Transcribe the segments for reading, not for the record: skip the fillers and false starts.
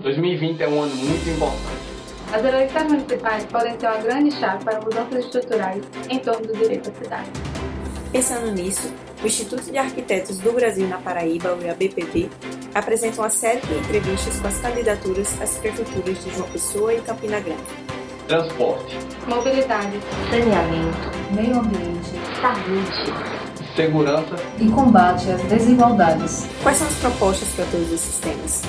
2020 é um ano muito importante. As eleições municipais podem ser uma grande chave para mudanças estruturais em torno do direito à cidade. Pensando nisso, o Instituto de Arquitetos do Brasil na Paraíba, o IABPB, apresenta uma série de entrevistas com as candidaturas às prefeituras de João Pessoa e Campina Grande. Transporte, Mobilidade, saneamento, meio ambiente, saúde, segurança e combate às desigualdades. Quais são as propostas para todos esses temas?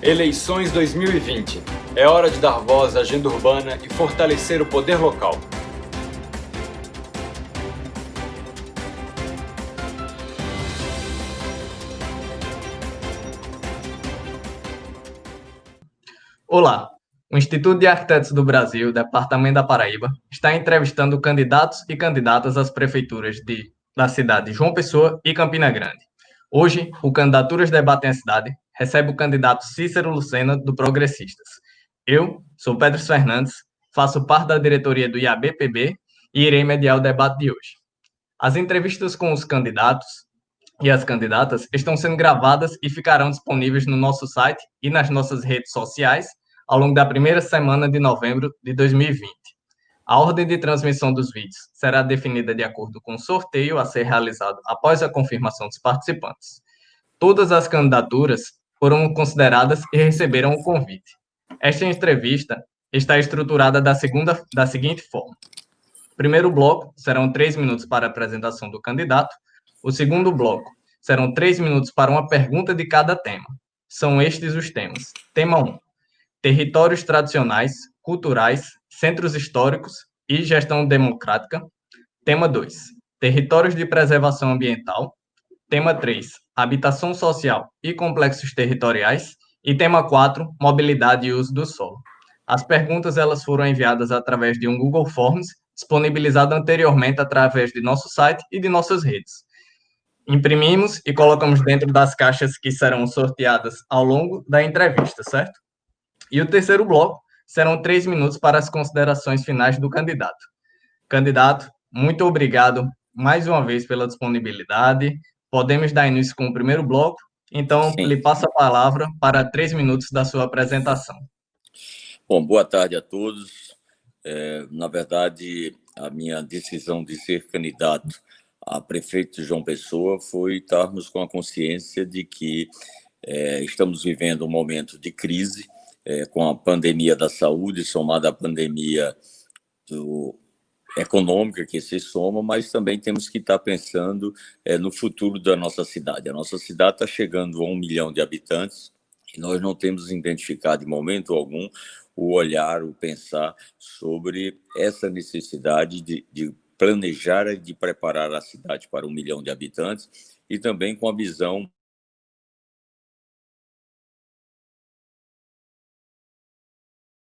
Eleições 2020. É hora de dar voz à agenda urbana e fortalecer o poder local. Olá, o Instituto de Arquitetos do Brasil, Departamento da Paraíba, está entrevistando candidatos e candidatas às prefeituras da cidade de João Pessoa e Campina Grande. Hoje, o Candidaturas Debatem a Cidade recebe o candidato Cícero Lucena, do Progressistas. Eu sou Pedro Fernandes, faço parte da diretoria do IABPB e irei mediar o debate de hoje. As entrevistas com os candidatos e as candidatas estão sendo gravadas e ficarão disponíveis no nosso site e nas nossas redes sociais ao longo da primeira semana de novembro de 2020. A ordem de transmissão dos vídeos será definida de acordo com o sorteio a ser realizado após a confirmação dos participantes. Todas as candidaturas foram consideradas e receberam o convite. Esta entrevista está estruturada da seguinte forma. O primeiro bloco serão 3 minutos para a apresentação do candidato. O segundo bloco serão 3 minutos para uma pergunta de cada tema. São estes os temas. Tema 1. Territórios tradicionais, culturais, centros históricos e gestão democrática. Tema 2. Territórios de preservação ambiental. Tema 3. Habitação social e complexos territoriais. E tema 4. Mobilidade e uso do solo. As perguntas elas foram enviadas através de um Google Forms, disponibilizado anteriormente através de nosso site e de nossas redes. Imprimimos e colocamos dentro das caixas que serão sorteadas ao longo da entrevista, certo? E o terceiro bloco serão 3 minutos para as considerações finais do candidato. Candidato, muito obrigado mais uma vez pela disponibilidade. Podemos dar início com o primeiro bloco, então Sim. lhe passo a palavra para 3 minutos da sua apresentação. Bom, boa tarde a todos. Na verdade, a minha decisão de ser candidato a prefeito de João Pessoa foi estarmos com a consciência de que estamos vivendo um momento de crise, com a pandemia da saúde, somada à pandemia econômica que se soma, mas também temos que estar pensando no futuro da nossa cidade. A nossa cidade está chegando a 1 milhão de habitantes e nós não temos identificado, em momento algum, o olhar, o pensar sobre essa necessidade de planejar e de preparar a cidade para 1 milhão de habitantes e também com a visão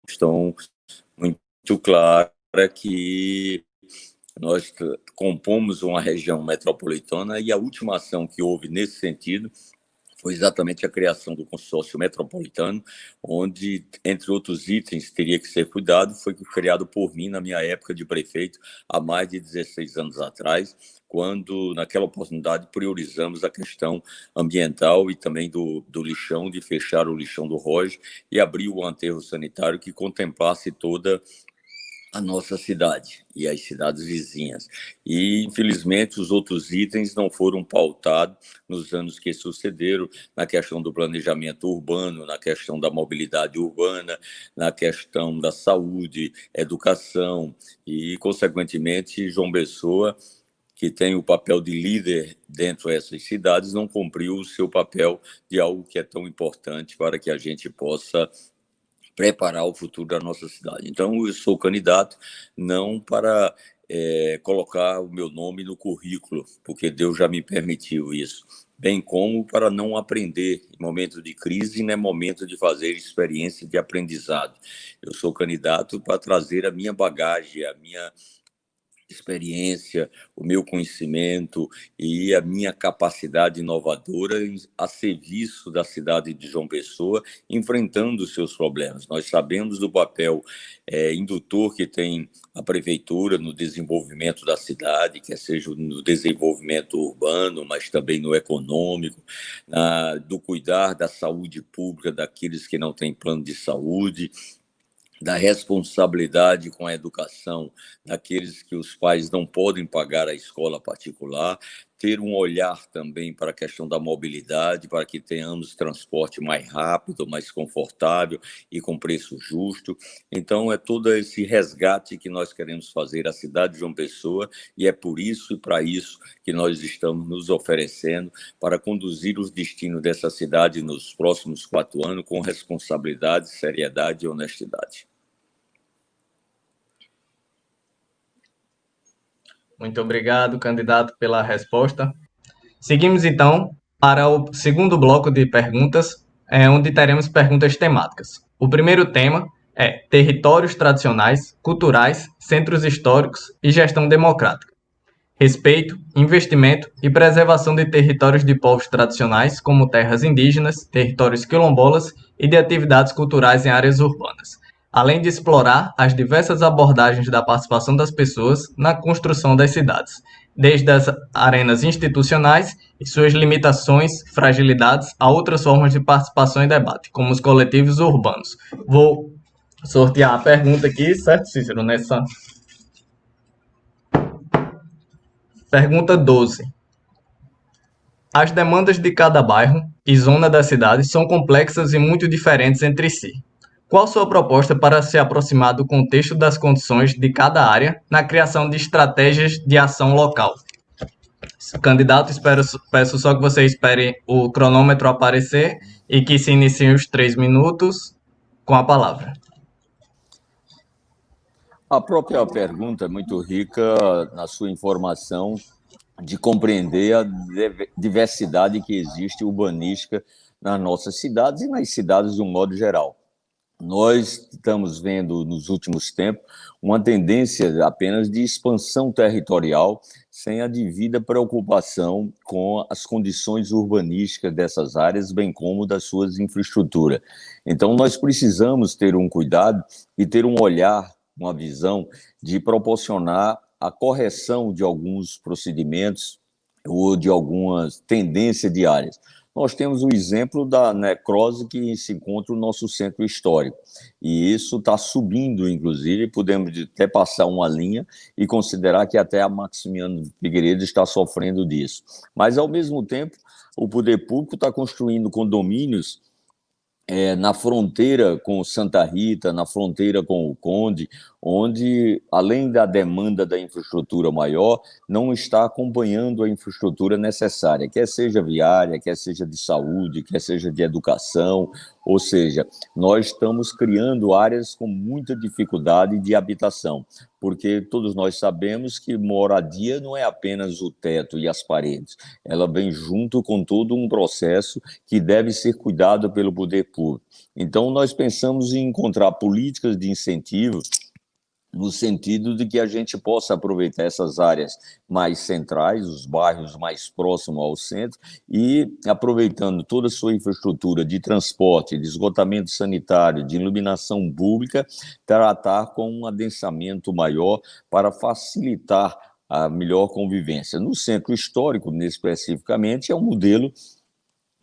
estão muito clara que nós compomos uma região metropolitana e a última ação que houve nesse sentido foi exatamente a criação do consórcio metropolitano, onde, entre outros itens, teria que ser cuidado, foi criado por mim na minha época de prefeito, há mais de 16 anos atrás, quando, naquela oportunidade, priorizamos a questão ambiental e também do lixão, de fechar o lixão do Roge e abrir o aterro sanitário que contemplasse toda a nossa cidade e as cidades vizinhas. E, infelizmente, os outros itens não foram pautados nos anos que sucederam, na questão do planejamento urbano, na questão da mobilidade urbana, na questão da saúde, educação e, consequentemente, João Pessoa, que tem o papel de líder dentro dessas cidades, não cumpriu o seu papel de algo que é tão importante para que a gente possa preparar o futuro da nossa cidade. Então, eu sou candidato não para colocar o meu nome no currículo, porque Deus já me permitiu isso, bem como para não aprender em momento de crise, nem momento de fazer experiência de aprendizado. Eu sou candidato para trazer a minha bagagem, a minha experiência, o meu conhecimento e a minha capacidade inovadora a serviço da cidade de João Pessoa, enfrentando os seus problemas. Nós sabemos do papel indutor que tem a prefeitura no desenvolvimento da cidade, quer seja no desenvolvimento urbano, mas também no econômico, do cuidar da saúde pública daqueles que não têm plano de saúde, da responsabilidade com a educação daqueles que os pais não podem pagar a escola particular, ter um olhar também para a questão da mobilidade, para que tenhamos transporte mais rápido, mais confortável e com preço justo. Então, é todo esse resgate que nós queremos fazer à cidade de João Pessoa, e é por isso e para isso que nós estamos nos oferecendo para conduzir os destinos dessa cidade nos próximos 4 anos com responsabilidade, seriedade e honestidade. Muito obrigado, candidato, pela resposta. Seguimos, então, para o segundo bloco de perguntas, onde teremos perguntas temáticas. O primeiro tema é territórios tradicionais, culturais, centros históricos e gestão democrática. Respeito, investimento e preservação de territórios de povos tradicionais, como terras indígenas, territórios quilombolas e de atividades culturais em áreas urbanas, além de explorar as diversas abordagens da participação das pessoas na construção das cidades, desde as arenas institucionais e suas limitações, fragilidades, a outras formas de participação e debate, como os coletivos urbanos. Vou sortear a pergunta aqui, certo, Cícero? Nessa pergunta 12. As demandas de cada bairro e zona da cidade são complexas e muito diferentes entre si. Qual sua proposta para se aproximar do contexto das condições de cada área na criação de estratégias de ação local? Candidato, peço só que você espere o cronômetro aparecer e que se iniciem os 3 minutos com a palavra. A própria pergunta é muito rica na sua informação de compreender a diversidade que existe urbanística nas nossas cidades e nas cidades de um modo geral. Nós estamos vendo, nos últimos tempos, uma tendência apenas de expansão territorial, sem a devida preocupação com as condições urbanísticas dessas áreas, bem como das suas infraestruturas. Então, nós precisamos ter um cuidado e ter um olhar, uma visão de proporcionar a correção de alguns procedimentos ou de algumas tendências de áreas. Nós temos o exemplo da necrose que se encontra no nosso centro histórico. E isso está subindo, inclusive, podemos até passar uma linha e considerar que até a Maximiano Figueiredo está sofrendo disso. Mas, ao mesmo tempo, o poder público está construindo condomínios na fronteira com Santa Rita, na fronteira com o Conde, onde, além da demanda da infraestrutura maior, não está acompanhando a infraestrutura necessária, quer seja viária, quer seja de saúde, quer seja de educação, ou seja, nós estamos criando áreas com muita dificuldade de habitação, porque todos nós sabemos que moradia não é apenas o teto e as paredes, ela vem junto com todo um processo que deve ser cuidado pelo poder público. Então, nós pensamos em encontrar políticas de incentivo no sentido de que a gente possa aproveitar essas áreas mais centrais, os bairros mais próximos ao centro, e aproveitando toda a sua infraestrutura de transporte, de esgotamento sanitário, de iluminação pública, tratar com um adensamento maior para facilitar a melhor convivência. No centro histórico, especificamente, é um modelo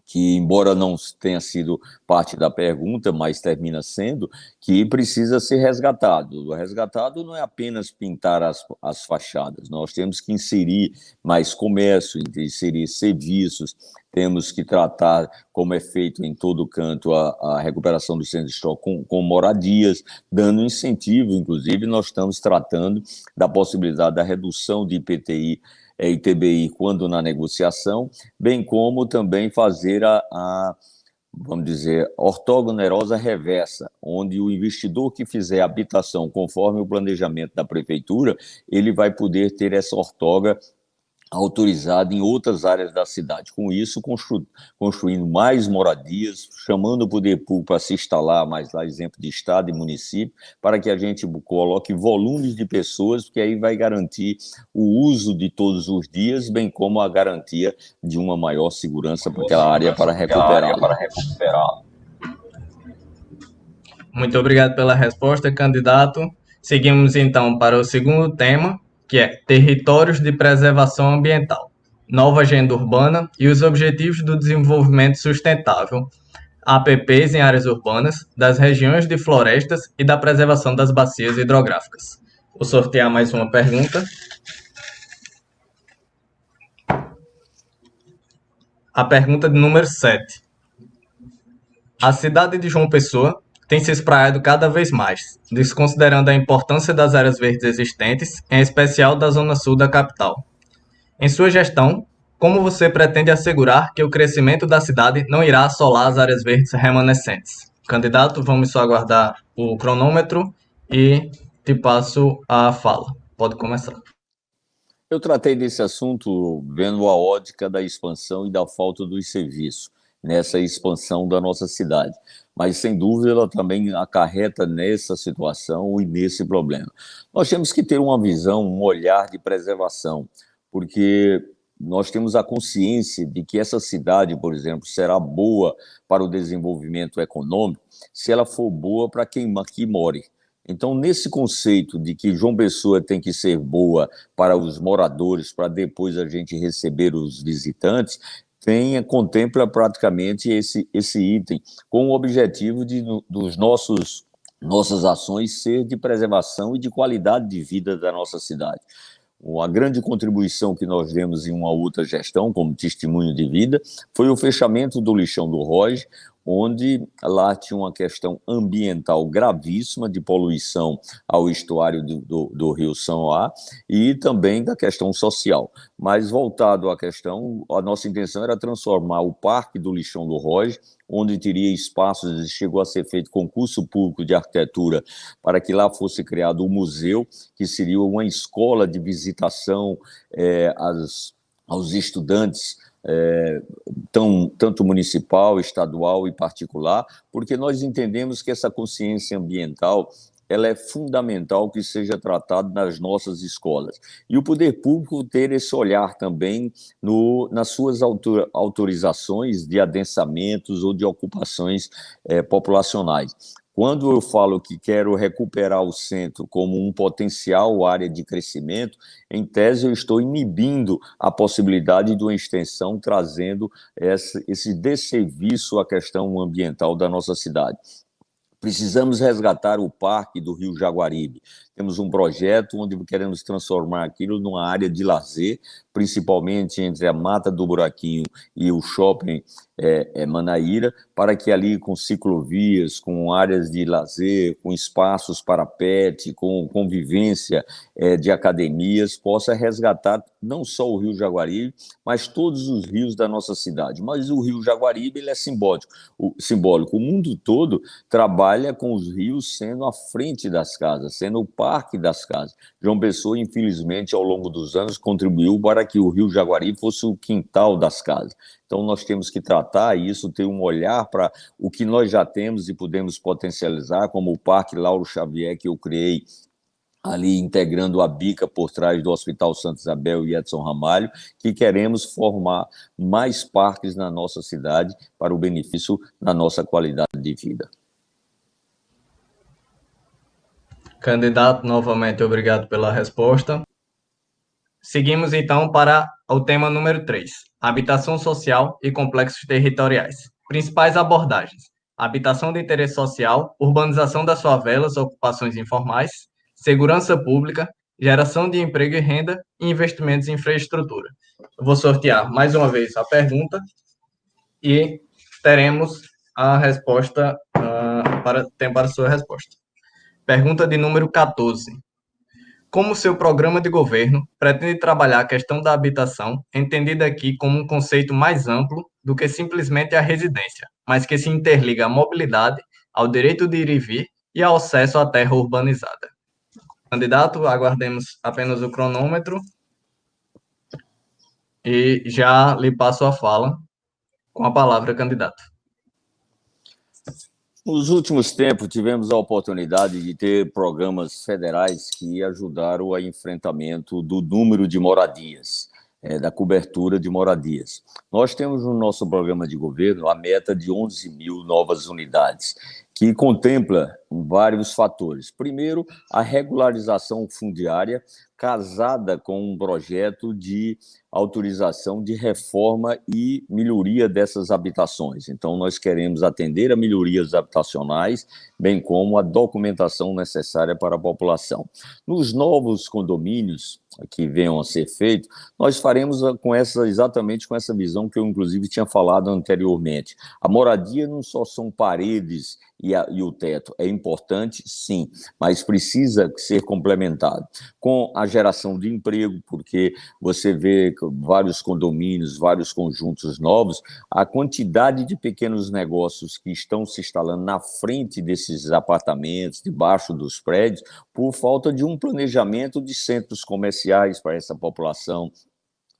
que, embora não tenha sido parte da pergunta, mas termina sendo, que precisa ser resgatado. O resgatado não é apenas pintar as fachadas, nós temos que inserir mais comércio, inserir serviços, temos que tratar, como é feito em todo canto, a recuperação do centro histórico com moradias, dando incentivo, inclusive nós estamos tratando da possibilidade da redução de IPTI e ITBI quando na negociação, bem como também fazer vamos dizer, ortogonerosa reversa, onde o investidor que fizer habitação conforme o planejamento da prefeitura, ele vai poder ter essa ortoga autorizada em outras áreas da cidade. Com isso, construindo mais moradias, chamando o poder público para se instalar, mais lá, exemplo de estado e município, para que a gente coloque volumes de pessoas, porque aí vai garantir o uso de todos os dias, bem como a garantia de uma maior segurança para aquela área para recuperá-la. Muito obrigado pela resposta, candidato. Seguimos então para o segundo tema, que é Territórios de Preservação Ambiental, Nova Agenda Urbana e os Objetivos do Desenvolvimento Sustentável, APPs em áreas urbanas, das regiões de florestas e da preservação das bacias hidrográficas. Vou sortear mais uma pergunta. A pergunta de número 7. A cidade de João Pessoa tem se espraiado cada vez mais, desconsiderando a importância das áreas verdes existentes, em especial da zona sul da capital. Em sua gestão, como você pretende assegurar que o crescimento da cidade não irá assolar as áreas verdes remanescentes? Candidato, vamos só aguardar o cronômetro e te passo a fala. Pode começar. Eu tratei desse assunto vendo a ótica da expansão e da falta dos serviços nessa expansão da nossa cidade. Mas, sem dúvida, ela também acarreta nessa situação e nesse problema. Nós temos que ter uma visão, um olhar de preservação, porque nós temos a consciência de que essa cidade, por exemplo, será boa para o desenvolvimento econômico se ela for boa para quem aqui more. Então, nesse conceito de que João Pessoa tem que ser boa para os moradores, para depois a gente receber os visitantes, contempla praticamente esse item, com o objetivo dos nossas ações ser de preservação e de qualidade de vida da nossa cidade. A grande contribuição que nós demos em uma outra gestão, como testemunho de vida, foi o fechamento do lixão do Roge, onde lá tinha uma questão ambiental gravíssima de poluição ao estuário do Rio São A e também da questão social. Mas, voltado à questão, a nossa intenção era transformar o Parque do Lixão do Roge, onde teria espaços, chegou a ser feito concurso público de arquitetura para que lá fosse criado um museu, que seria uma escola de visitação aos estudantes, tanto municipal, estadual e particular, porque nós entendemos que essa consciência ambiental ela é fundamental que seja tratada nas nossas escolas. E o poder público ter esse olhar também nas suas autorizações de adensamentos ou de ocupações populacionais. Quando eu falo que quero recuperar o centro como um potencial área de crescimento, em tese eu estou inibindo a possibilidade de uma extensão trazendo esse desserviço à questão ambiental da nossa cidade. Precisamos resgatar o Parque do Rio Jaguaribe. Temos um projeto onde queremos transformar aquilo numa área de lazer, principalmente entre a Mata do Buraquinho e o Shopping Manaíra, para que ali com ciclovias, com áreas de lazer, com espaços para pet, com convivência de academias, possa resgatar não só o Rio Jaguaribe, mas todos os rios da nossa cidade. Mas o Rio Jaguaribe ele é simbólico. O mundo todo trabalha com os rios sendo à frente das casas, sendo o parque das casas. João Pessoa, infelizmente, ao longo dos anos, contribuiu para que o Rio Jaguaribe fosse o quintal das casas. Então, nós temos que tratar isso, ter um olhar para o que nós já temos e podemos potencializar, como o Parque Lauro Xavier, que eu criei ali integrando a Bica por trás do Hospital Santa Isabel e Edson Ramalho, que queremos formar mais parques na nossa cidade para o benefício da nossa qualidade de vida. Candidato, novamente, obrigado pela resposta. Seguimos, então, para o tema número 3, habitação social e complexos territoriais. Principais abordagens: habitação de interesse social, urbanização das favelas, ocupações informais, segurança pública, geração de emprego e renda e investimentos em infraestrutura. Eu vou sortear mais uma vez a pergunta e teremos a resposta, para a sua resposta. Pergunta de número 14. Como seu programa de governo pretende trabalhar a questão da habitação, entendida aqui como um conceito mais amplo do que simplesmente a residência, mas que se interliga à mobilidade, ao direito de ir e vir e ao acesso à terra urbanizada? Candidato, aguardemos apenas o cronômetro. e já lhe passo a fala. Com a palavra, candidato. Nos últimos tempos, tivemos a oportunidade de ter programas federais que ajudaram ao enfrentamento do número de moradias, da cobertura de moradias. Nós temos no nosso programa de governo a meta de 11 mil novas unidades, que contempla vários fatores. Primeiro, a regularização fundiária, casada com um projeto de autorização de reforma e melhoria dessas habitações. Então, nós queremos atender a melhorias habitacionais, bem como a documentação necessária para a população. Nos novos condomínios que venham a ser feitos, nós faremos exatamente com essa visão que eu, inclusive, tinha falado anteriormente. A moradia não só são paredes e o teto. É importante, sim, mas precisa ser complementado com a geração de emprego, porque você vê vários condomínios, vários conjuntos novos, a quantidade de pequenos negócios que estão se instalando na frente desses apartamentos, debaixo dos prédios, por falta de um planejamento de centros comerciais para essa população.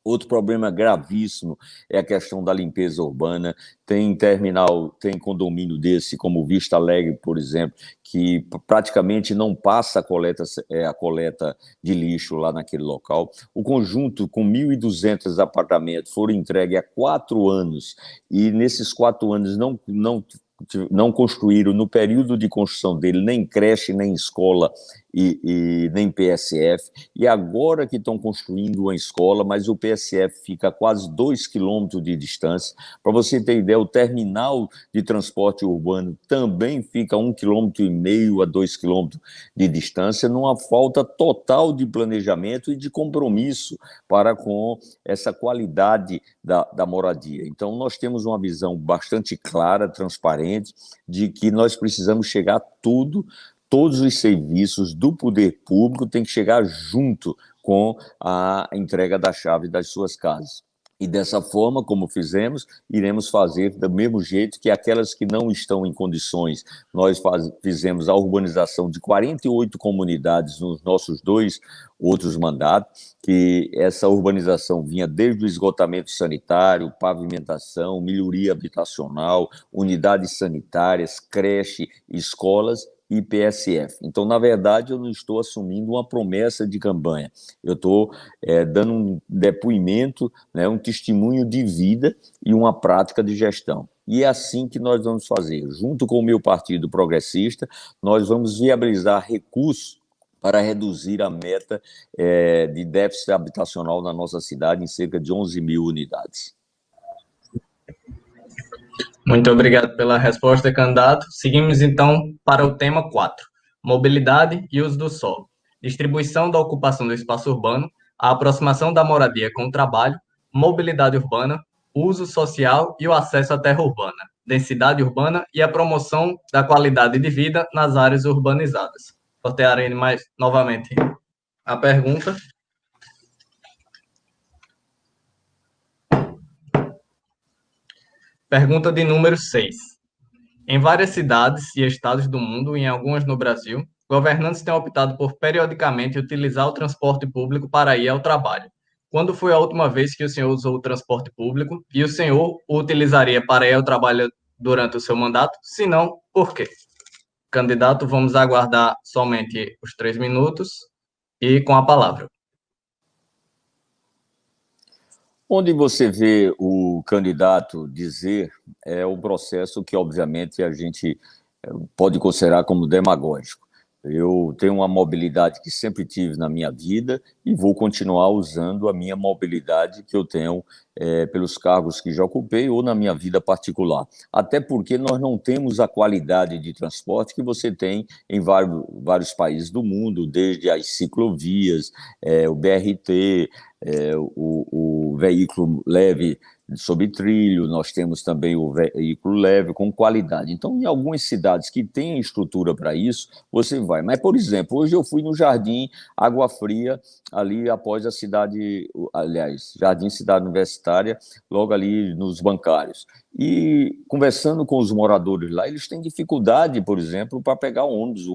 Outro problema gravíssimo é a questão da limpeza urbana. Tem terminal, tem condomínio desse, como Vista Alegre, por exemplo, que praticamente não passa a coleta de lixo lá naquele local. O conjunto, com 1.200 apartamentos, foram entregues há 4 anos, e nesses 4 anos não construíram, no período de construção dele, nem creche, nem escola e nem PSF, e agora que estão construindo uma escola, mas o PSF fica a quase 2 quilômetros de distância. Para você ter ideia, o terminal de transporte urbano também fica a 1,5 km a 2 quilômetros de distância, numa falta total de planejamento e de compromisso para com essa qualidade da moradia. Então, nós temos uma visão bastante clara, transparente, de que nós precisamos chegar a todos os serviços do poder público têm que chegar junto com a entrega da chave das suas casas. E dessa forma, como fizemos, iremos fazer do mesmo jeito que aquelas que não estão em condições. Nós fizemos a urbanização de 48 comunidades nos nossos 2 outros mandatos, que essa urbanização vinha desde o esgotamento sanitário, pavimentação, melhoria habitacional, unidades sanitárias, creche, escolas e PSF. Então, na verdade, eu não estou assumindo uma promessa de campanha, eu estou dando um depoimento, né, um testemunho de vida e uma prática de gestão. E é assim que nós vamos fazer. Junto com o meu partido progressista, nós vamos viabilizar recursos para reduzir a meta de déficit habitacional na nossa cidade em cerca de 11 mil unidades. Muito obrigado pela resposta, candidato. Seguimos, então, para o tema 4, mobilidade e uso do solo, distribuição da ocupação do espaço urbano, a aproximação da moradia com o trabalho, mobilidade urbana, uso social e o acesso à terra urbana, densidade urbana e a promoção da qualidade de vida nas áreas urbanizadas. Sortearei novamente a pergunta. Pergunta de número 6. Em várias cidades e estados do mundo, e em algumas no Brasil, governantes têm optado por periodicamente utilizar o transporte público para ir ao trabalho. Quando foi a última vez que o senhor usou o transporte público e o senhor o utilizaria para ir ao trabalho durante o seu mandato? Se não, por quê? Candidato, vamos aguardar somente os 3 minutos e com a palavra. Onde você vê o candidato dizer é o processo que, obviamente, a gente pode considerar como demagógico. Eu tenho uma mobilidade que sempre tive na minha vida e vou continuar usando a minha mobilidade que eu tenho pelos cargos que já ocupei ou na minha vida particular. Até porque nós não temos a qualidade de transporte que você tem em vários países do mundo, desde as ciclovias, o BRT, o veículo leve sob trilho, nós temos também o veículo leve com qualidade. Então, em algumas cidades que têm estrutura para isso, você vai. Mas, por exemplo, hoje eu fui no Jardim Água Fria, ali após a cidade, aliás, Jardim Cidade Universitária, logo ali nos Bancários. E conversando com os moradores lá, eles têm dificuldade, por exemplo, para pegar ônibus,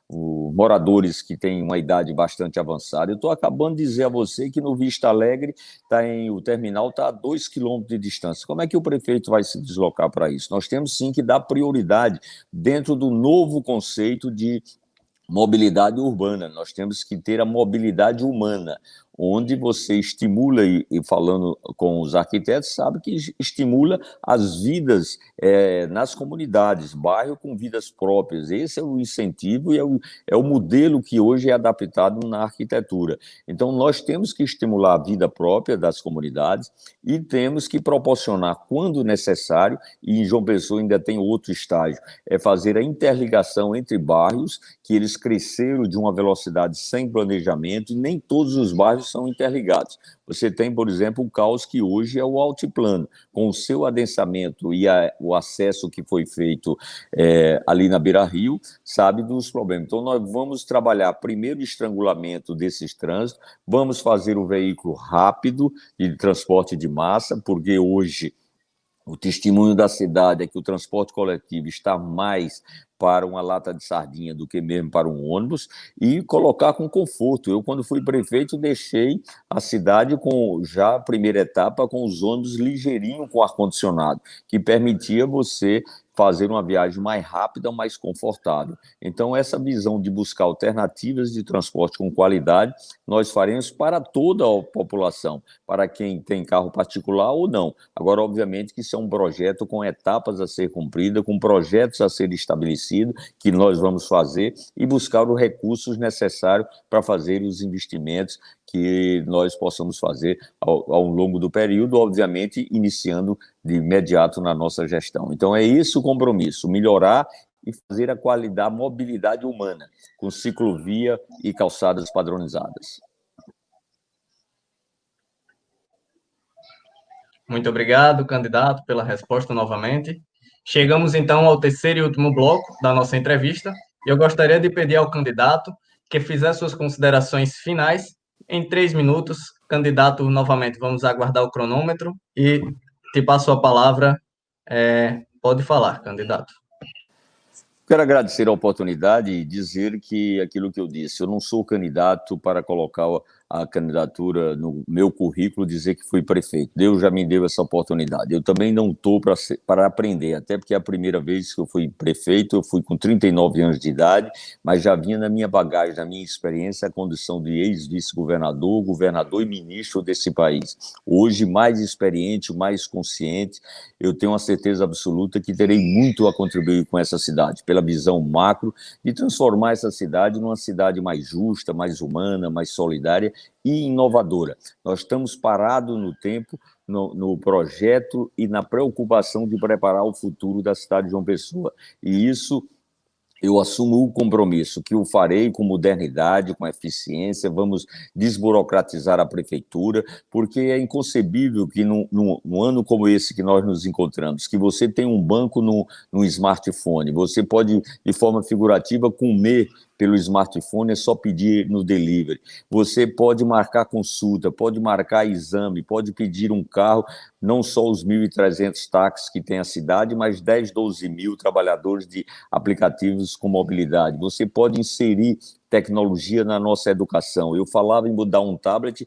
moradores que têm uma idade bastante avançada. Eu estou acabando de dizer a você que no Vista Alegre o terminal está a 2 quilômetros de distância. Como é que o prefeito vai se deslocar para isso? Nós temos sim que dar prioridade dentro do novo conceito de mobilidade urbana. Nós temos que ter a mobilidade humana, onde você estimula, e falando com os arquitetos, sabe que estimula as vidas nas comunidades, bairro com vidas próprias. Esse é o incentivo e é o modelo que hoje é adaptado na arquitetura. Então, nós temos que estimular a vida própria das comunidades e temos que proporcionar, quando necessário, e em João Pessoa ainda tem outro estágio, é fazer a interligação entre bairros, que eles cresceram de uma velocidade sem planejamento, e nem todos os bairros são interligados. Você tem, por exemplo, o caos que hoje é o altiplano, com o seu adensamento e o acesso que foi feito ali na Beira-Rio, sabe dos problemas. Então, nós vamos trabalhar primeiro o estrangulamento desses trânsitos, vamos fazer o veículo rápido de transporte de massa, porque hoje o testemunho da cidade é que o transporte coletivo está mais para uma lata de sardinha do que mesmo para um ônibus, e colocar com conforto. Eu, quando fui prefeito, deixei a cidade com já a primeira etapa com os ônibus ligeirinho com ar-condicionado, que permitia você fazer uma viagem mais rápida, mais confortável. Então, essa visão de buscar alternativas de transporte com qualidade, nós faremos para toda a população, para quem tem carro particular ou não. Agora, obviamente, que isso é um projeto com etapas a ser cumpridas, com projetos a ser estabelecidos, que nós vamos fazer e buscar os recursos necessários para fazer os investimentos que nós possamos fazer ao longo do período, obviamente, iniciando de imediato na nossa gestão. Então, é esse o compromisso, melhorar e fazer a qualidade, a mobilidade humana, com ciclovia e calçadas padronizadas. Muito obrigado, candidato, pela resposta novamente. Chegamos, então, ao terceiro e último bloco da nossa entrevista, e eu gostaria de pedir ao candidato que fizesse suas considerações finais em 3 minutos. Candidato, novamente, vamos aguardar o cronômetro e te passo a palavra. Pode falar, candidato. Quero agradecer a oportunidade e dizer que aquilo que eu disse, eu não sou candidato para colocar a candidatura no meu currículo, dizer que fui prefeito. Deus já me deu essa oportunidade. Eu também não estou para aprender, até porque a primeira vez que eu fui prefeito, eu fui com 39 anos de idade, mas já vinha na minha bagagem, na minha experiência, a condição de ex-vice-governador, governador e ministro desse país. Hoje, mais experiente, mais consciente, eu tenho uma certeza absoluta que terei muito a contribuir com essa cidade, pela visão macro de transformar essa cidade numa cidade mais justa, mais humana, mais solidária e inovadora. Nós estamos parados no tempo, no projeto e na preocupação de preparar o futuro da cidade de João Pessoa. E isso eu assumo o compromisso que o farei com modernidade, com eficiência, vamos desburocratizar a prefeitura, porque é inconcebível que num ano como esse que nós nos encontramos, que você tem um banco no smartphone, você pode, de forma figurativa, comer pelo smartphone, é só pedir no delivery. Você pode marcar consulta, pode marcar exame, pode pedir um carro, não só os 1.300 táxis que tem a cidade, mas 10, 12 mil trabalhadores de aplicativos com mobilidade. Você pode inserir tecnologia na nossa educação. Eu falava em mudar um tablet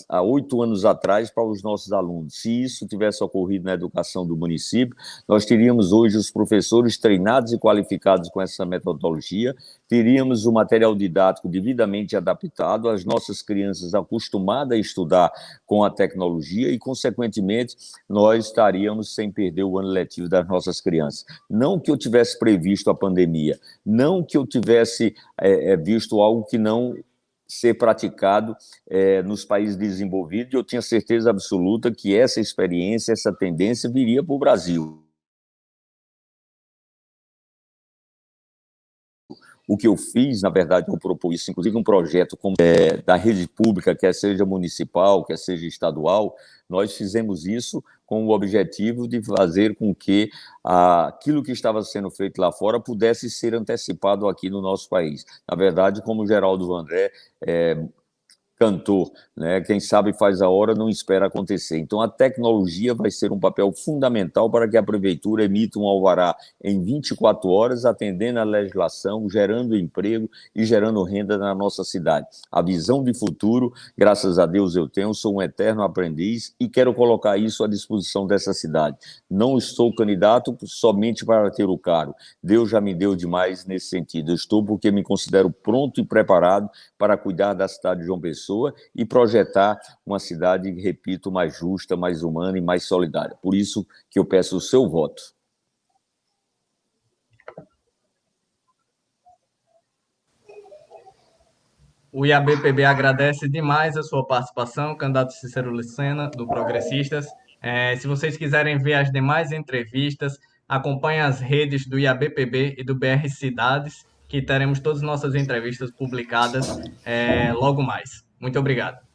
há 8 anos atrás para os nossos alunos. Se isso tivesse ocorrido na educação do município, nós teríamos hoje os professores treinados e qualificados com essa metodologia, teríamos o material didático devidamente adaptado, as nossas crianças acostumadas a estudar com a tecnologia e, consequentemente, nós estaríamos sem perder o ano letivo das nossas crianças. Não que eu tivesse previsto a pandemia, não que eu tivesse visto algo que não ser praticado nos países desenvolvidos, e eu tinha certeza absoluta que essa experiência, essa tendência viria para o Brasil. O que eu fiz, na verdade, eu propus isso, inclusive um projeto como, da rede pública, quer seja municipal, quer seja estadual, nós fizemos isso com o objetivo de fazer com que aquilo que estava sendo feito lá fora pudesse ser antecipado aqui no nosso país. Na verdade, como o Geraldo Vandré cantor, né? Quem sabe faz a hora, não espera acontecer. Então, a tecnologia vai ser um papel fundamental para que a prefeitura emita um alvará em 24 horas, atendendo à legislação, gerando emprego e gerando renda na nossa cidade. A visão de futuro, graças a Deus eu tenho, sou um eterno aprendiz e quero colocar isso à disposição dessa cidade. Não estou candidato somente para ter o cargo. Deus já me deu demais nesse sentido. Eu estou porque me considero pronto e preparado para cuidar da cidade de João Pessoa e projetar uma cidade, repito, mais justa, mais humana e mais solidária. Por isso que eu peço o seu voto. O IABPB agradece demais a sua participação, candidato Cícero Lucena, do Progressistas. Se vocês quiserem ver as demais entrevistas, acompanhem as redes do IABPB e do BR Cidades, que teremos todas as nossas entrevistas publicadas logo mais. Muito obrigado.